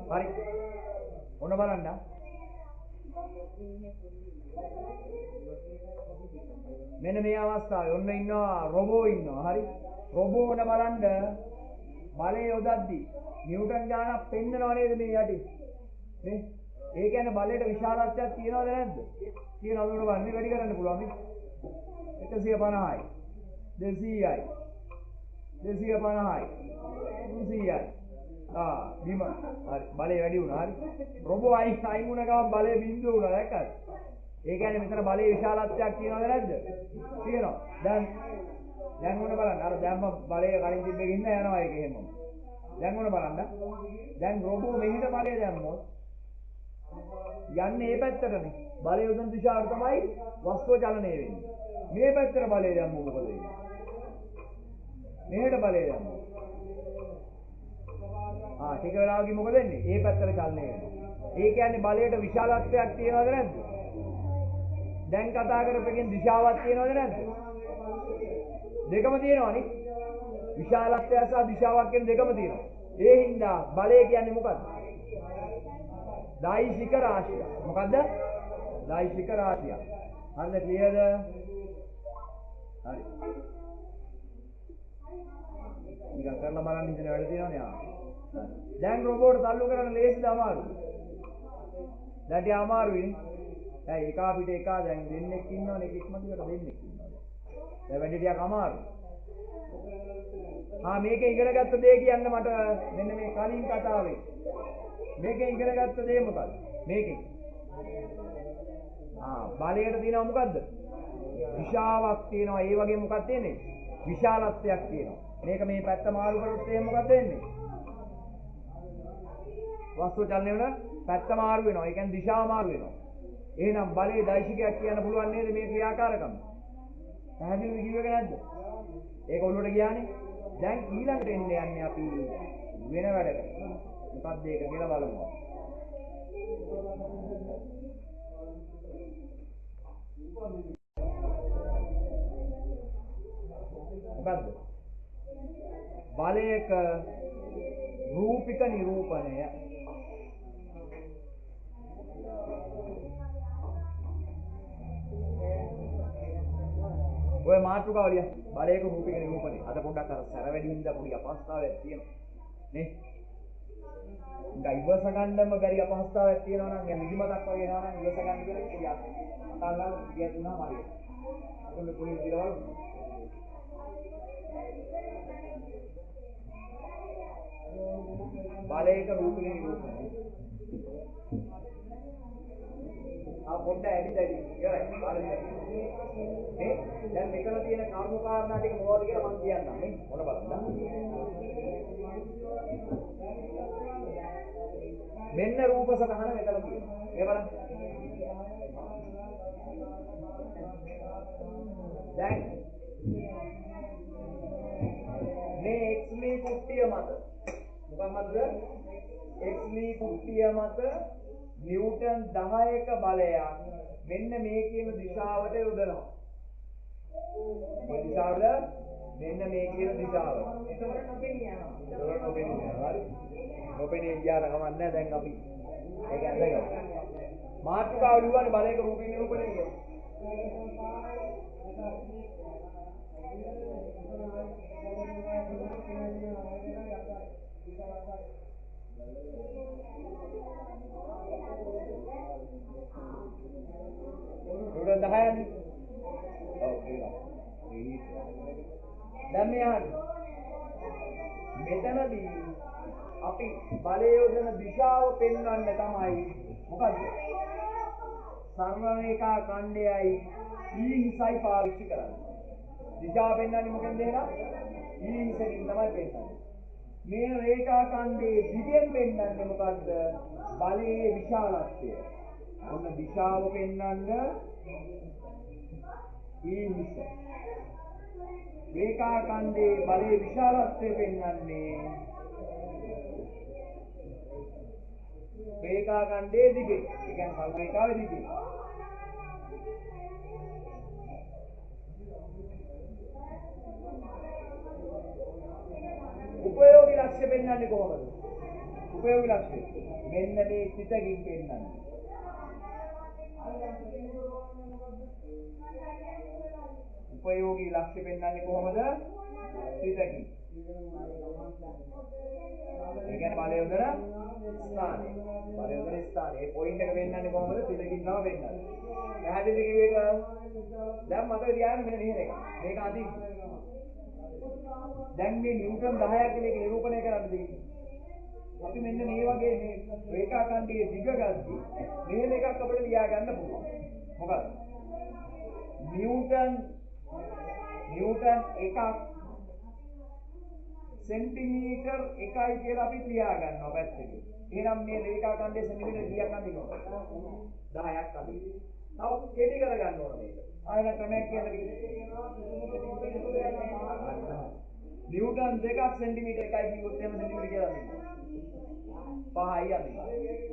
හරි. ඔන්න බලන්න. මෙන්න මේ අවස්ථාවේ ඔන්න ඉන්නවා රොබෝ ඉන්නවා. හරි. රොබෝ ඔන්න බලන්න බලය යොදද්දී නිව්ටන් ගානක් පෙන්නනව නේද මේ යටි? නේ? ඒ කියන්නේ බලයට විශාලත්වයක් තියනවද නැද්ද? තියනවද උඩ බලන්න වැඩි කරන්න පුළුවන් නේ. 150යි 200යි 250යි 300යි බිම හරි බලය වැඩි වුණා. හරි. රොබෝ අයින් වුණ ගමන් බලය බිඳුව වුණා දැක්කද? ඒ කියන්නේ මෙතන බලයේ විශාලත්වයක් තියනවද නැද්ද? තියෙනවා. දැන් මොන බලන්න. අර දැම්ම බලය කලින් තිබ්බේ ඉන්න යනවා ඒක එහෙමම. දැන් මොන බලන්න. දැන් රොබෝ මෙහෙට බලය දැම්මොත් යන්නේ මේ පැත්තටනේ. බලය යොදන දිශාවට තමයි වස්තුව චලනය වෙන්නේ. මේ පැත්තට බලය දැම්මොත් මොකද වෙන්නේ? මෙහෙට බලය දැම්මොත් ටික වෙලාවකින් මොකද වෙන්නේ? මේ පැත්තට චලනය වෙනවා. ඒ කියන්නේ බලයට විශාලත්වයක් තියනවද නැද්ද? දැන් කතා කරපෙකින් දිශාවක් තියනවද නැද්ද? දෙකම තියෙනවානේ. විශාලත්වය සහ දිශාවක් කියන දෙකම තියෙනවා. ඒ හින්දා බලය කියන්නේ මොකද්ද? දෛශික රාශිය. මොකද්ද? දෛශික රාශිය. හරිද? ක්ලියර්ද? හරි. නිකන් කරලා බලන්න ඉතින් වැඩ තියෙනවනේ ආ. දැන් රොබෝට් තල්ලු කරන්න ලේසිද අමාරුද? දැන් ටික අමාරුයිනේ. දැන් එක අපිට එක දැන් දෙන්නෙක් ඉන්නවනේ එකෙක්ම දිවට දෙන්නෙක් ඉන්නවා. දැන් වැඩි ටිකක් අමාරුයි. මේකේ ඉගෙනගත්ත දේ කියන්න මට මෙන්න මේ කලින් කතාවේ. මේකේ ඉගෙනගත්ත දේ මොකද්ද? මේකේ. බලයට තියෙනවා මොකද්ද? දිශාවක් තියෙනවා. ඒ වගේ මොකක්ද තියෙන්නේ? විශාලත්වයක් තියෙනවා. මේක මේ පැත්ත මාරු කරොත් එහෙනම් මොකද වෙන්නේ? වස්තුව චලනය වෙන පැත්ත මාරු වෙනවා. ඒ කියන්නේ දිශාව මාරු වෙනවා. එහෙනම් බලයේ දෛශිකයක් කියන්න පුළුවන් නේද මේ ක්‍රියාකාරකම? පැහැදිලිද කිව්වක නැද්ද? ඒක ඔළුවට ගියානේ. දැන් ඊළඟට එන්න යන්නේ අපි වෙන වැඩකට. මොකක්ද ඒක කියලා බලමු. මොකද්ද? බලයක රූපික නිරූපණය. ඔය මාතෘකාවලිය බලයක රූපික නිරූපණය. අද පොඩ්ඩක් අර සැර වැඩි හින්දා පොඩි අපහසුතාවයක් තියෙනවා. නේ? ඉවස ගන්නම බැරි අපහසුතාවයක් තියෙනවා නම් නිදිමතක් වගේ එනවා නම් ඉවස ගන්න බැරි පොඩි අතාලලා ගිය තුනම හරියට. ඔන්න පොඩි දිරවල බලයක රූපික නිරූපණය. පොඩ්ඩ ඇවිදයි ඉවරයි. නේ? දැන් මෙතන තියෙන කර්ම කාරණා ටික මොනවද කියලා මම කියන්නම් නේ. මොන බලන්න. මෙන්න රූප සතහන මෙතන තියෙනවා. මේ බලන්න. දැන් මේ එක්ස්ලී කුට්ටිය මත මොකක්ද? එක්ස්ලී කුට්ටිය මත නිව්ටන් 10ක බලයක් මෙන්න මේ කියන දිශාවට යොදනවා. මේ දිශාවල මෙන්න මේ කියන දිශාව. ඒකට නොපෙනිය යනවා. හරි. නොපෙනිය ගියාට කමක් නැහැ. දැන් අපි ඒක ඇඳගමු. මාතෘකාව ලියවන්නේ බලයක රූපී නිරූපණය කියලා. නිව්ටන් 10නේ. ඔව් ඒක. දැන් මෙතනදී අපි බලය යොදන දිශාව පෙන්වන්න තමයි මොකද්ද? සරල රේඛා ඛණ්ඩයයි ඊහිසයි පාවිච්චි කරන්නේ. දිශාව පෙන්වන්නේ මොකෙන්ද එහෙනම්? ඊහිසකින් තමයි පෙන්වන්නේ. මේ රේඛා ඛණ්ඩයේ දිගෙන් පෙන්වන්නේ මොකද්ද? බලයේ විශාලත්වය. ඔන්න දිශාව පෙන්වන්න ඊහිස. රේඛා ඛණ්ඩයේ බලයේ විශාලත්වය පෙන්වන්නේ රේඛා ඛණ්ඩයේ දිගේ. ඒ කියන්නේ සල් රේඛාවේ දිගේ. උපයෝගී ලක්ෂ්‍ය පෙන්වන්නේ කොහොමද? උපයෝගී ලක්ෂ්‍ය. මෙන්න මේ සිතකින් පෙන්වන්නේ. උපයෝගී ලක්ෂ්‍ය පෙන්වන්නේ කොහොමද? සිතකින්. ඒ කියන්නේ බලය යොදන ස්ථානය. බලය යොදන ස්ථානය. ඒ පොයින්ට් එක පෙන්වන්නේ කොහොමද? සිතකින් තමයි පෙන්වන්නේ. පැහැදිලි කිව්වේක දැන් මතක තියාගන්න මෙන්න මෙහෙම එකක්. මේක අදින්. දැන් මේ නිව්ටන් 10ක් මේක නිරූපණය කරන්න දෙන්නේ. අපි මෙන්න මේ වගේ මේ රේඛාඛණ්ඩයේ දිග ගද්දි මෙහෙම එකක් අපිට ලියා ගන්න පුළුවන්. මොකද? නිව්ටන් එකක් සෙන්ටිමීටර් 1යි කියලා අපි ලියා ගන්නවා පැත්තකින්. එහෙනම් මේ රේඛාඛණ්ඩයේ සෙන්ටිමීටර් කීයක් අඳිනවද? 10ක් අඳින්න. තව කෙටි කර ගන්න ඕන මේක. ආයෙත් ක්‍රමයක් කියන්න නිව්ටන් 2ක් සෙන්ටිමීටර් 1යි කිව්වොත් එහෙම සෙන්ටිමීටර් කියලා අඳින්න. 5යි අඳින්න.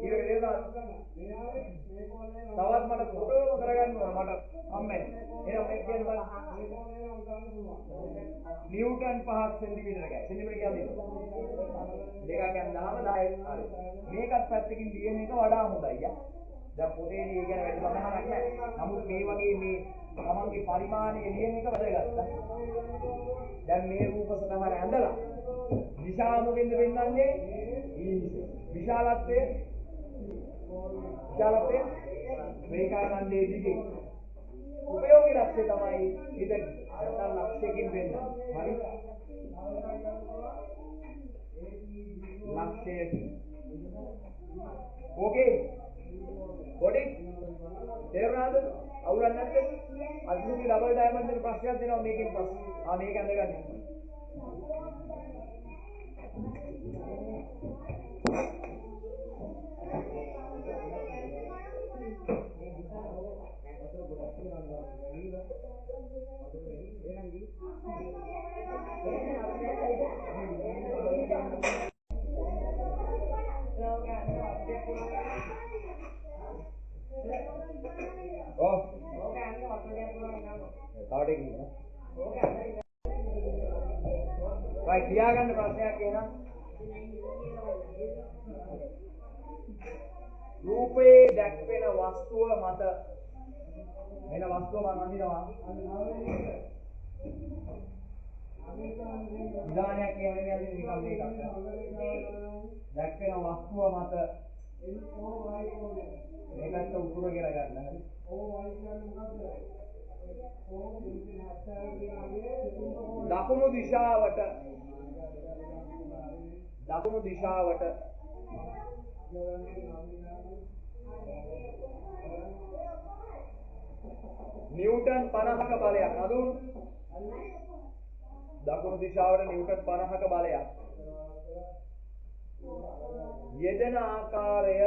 ඊට තවත් මට ෆොටෝ කරගන්න ඕන මට හම්බෙන්නේ. එහෙනම් මේක කියන්න බලන්න. නිව්ටන් 5ක් සෙන්ටිමීටර එකයි. සෙන්ටිමීටර කියන්නේ දෙකක් ගන්නාම 10යි. හරි. මේකත් පැත්තකින් ලියන එක වඩා හොඳයි. දැන් පොතේ ලිය ගැන වැඩි සඳහනක් නැහැ. නමුත් මේ වගේ මේ තමන්ගේ පරිමාණය ලියන එක වැදගත්. දැන් මේ රූප සතහන ඇඳලා දිශාමුකින්ද වෙන්නන්නේ ඊනිසේ. විශාලත්වයේ රේඛාඛණ්ඩයේ දිගේ උපයෝගී ලක්ෂ්‍ය තමයි ඉත නැත්නම් ලක්ෂ්‍යකින් වෙන්නේ. හරි? ලක්ෂ්‍යකින්. ඕකේ. පොඩි තේරුණාද? අවුලක් නැද්ද? අදුගේ ඩබල් ඩයමන්ඩ් එක ප්‍රශ්නයක් දෙනවා මේකෙන් පස්සේ. මේක අඳගන්න. right තියාගන්න ප්‍රශ්නයක් එහෙනම් රූපේ දැක්වෙන වස්තුව මත වෙන වස්තුව මම අඳිනවා උදාහරණයක් කියන්නේ නිකන් මේකක් දැක්වෙන වස්තුව මත මේකට උතුර කියලා ගන්න හරි දකුණු දිශාවට නිව්ටන් 50ක බලයක් අඳුන් දකුණු දිශාවට නිව්ටන් 50ක බලයක් යෙදෙන ආකාරය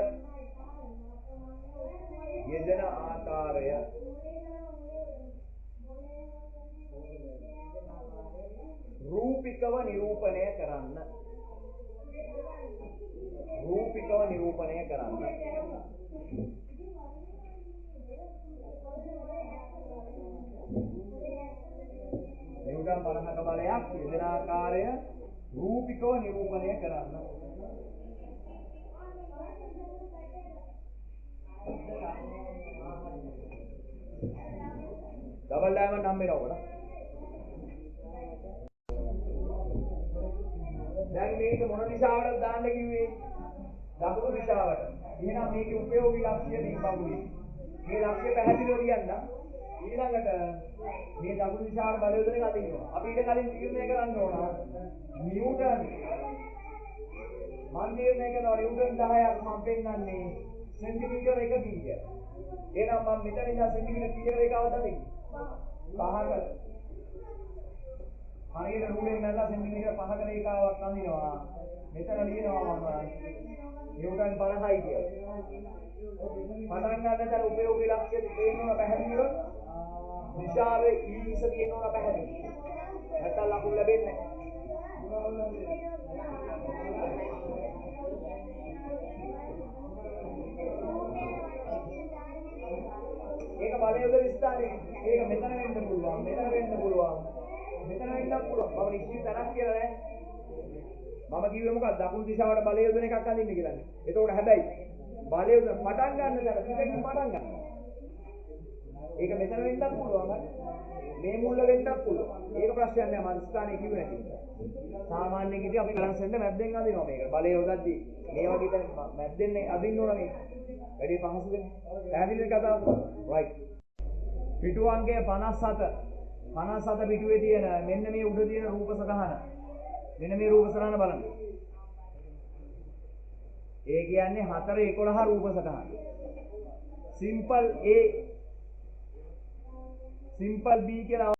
රූපිකව නිරූපණය කරන්න නිව්ටන් 50ක බලයක් යෙදෙන ආකාරය රූපිකව නිරූපණය කරන්න ඩබල් ඩයමන්ඩ් හම්බ වෙනවා ඔකට. දැන් මේක මොන දිශාවටද දාන්න කිව්වේ? දකුණු දිශාවට. එහෙනම් මේකේ උපයෝගී ලක්ෂ්‍ය දීපගුලි. මේ ලක්ෂ්‍ය පැහැදිලිව කියන්න. ඊළඟට මේ දකුණු දිශාවට බලය යොදන එක අදිනවා. අපි ඊට කලින් තීරණය කරන්න ඕන නිව්ටන් මම තීරණය කරනවා නිව්ටන් 10ක් මම පෙන්නන්නේ සෙන්ටිමීටර 1 කීයක්. එහෙනම් මම මෙතන ඉඳන් සෙන්ටිමීටර කීයක රේඛාවද අදින්නේ? 5ක. හරියට රූලෙන් නැල්ලා සෙන්ටිමීටර 5ක රේඛාවක් අඳිනවා. මෙතන ලියනවා මම නිව්ටන් 50යි කියලා. පටන් ගන්නතර උපයෝගී ලක්ෂ්‍ය දෙන්නවා පැහැදිලිව. දිශාවේ ඊස තියෙනවා පැහැදිලි. නැත්තම් ලකුණු ලැබෙන්නේ නැහැ. ඒක බලය යොදන ස්ථානේ. ඒක මෙතන වෙන්න පුළුවන්. මෙතන වෙන්න පුළුවන්. මෙතන වෙන්නත් පුළුවන්. මම නිශ්චිත තරක් කියලා නැහැ. මම කිව්වේ මොකක්ද? දකුණු දිශාවට බලය යොදන එකක් අඳින්න කියලානේ. එතකොට හැබැයි බලය යොදන පටන් ගන්න තැන පිටකින් පටන් ගන්නවා. ඒක මෙතන වෙන්නත් පුළුවන් හරි. මේ මුල්ල වෙන්නත් පුළුවන්. ඒක ප්‍රශ්නයක් නෑ මම ස්ථානයේ කිව්වේ නැති නිසා. සාමාන්‍යයෙන් ඉතින් අපි බැලන්ස් වෙන්න මැද්දෙන් අදිනවා මේක. බලය යොදද්දී මේ වගේ තැන මැද්දෙන් අදින්න ඕන මේක. වැඩි පහසු වෙන්නේ. පැහැදිලිද කතාව? right. පිටු අංකය 57. 57 පිටුවේ තියෙන මෙන්න මේ උඩ තියෙන රූප සටහන. මෙන්න මේ රූප සටහන බලන්න. ඒ කියන්නේ 4:11 රූප සටහන. simple A simple B කියලා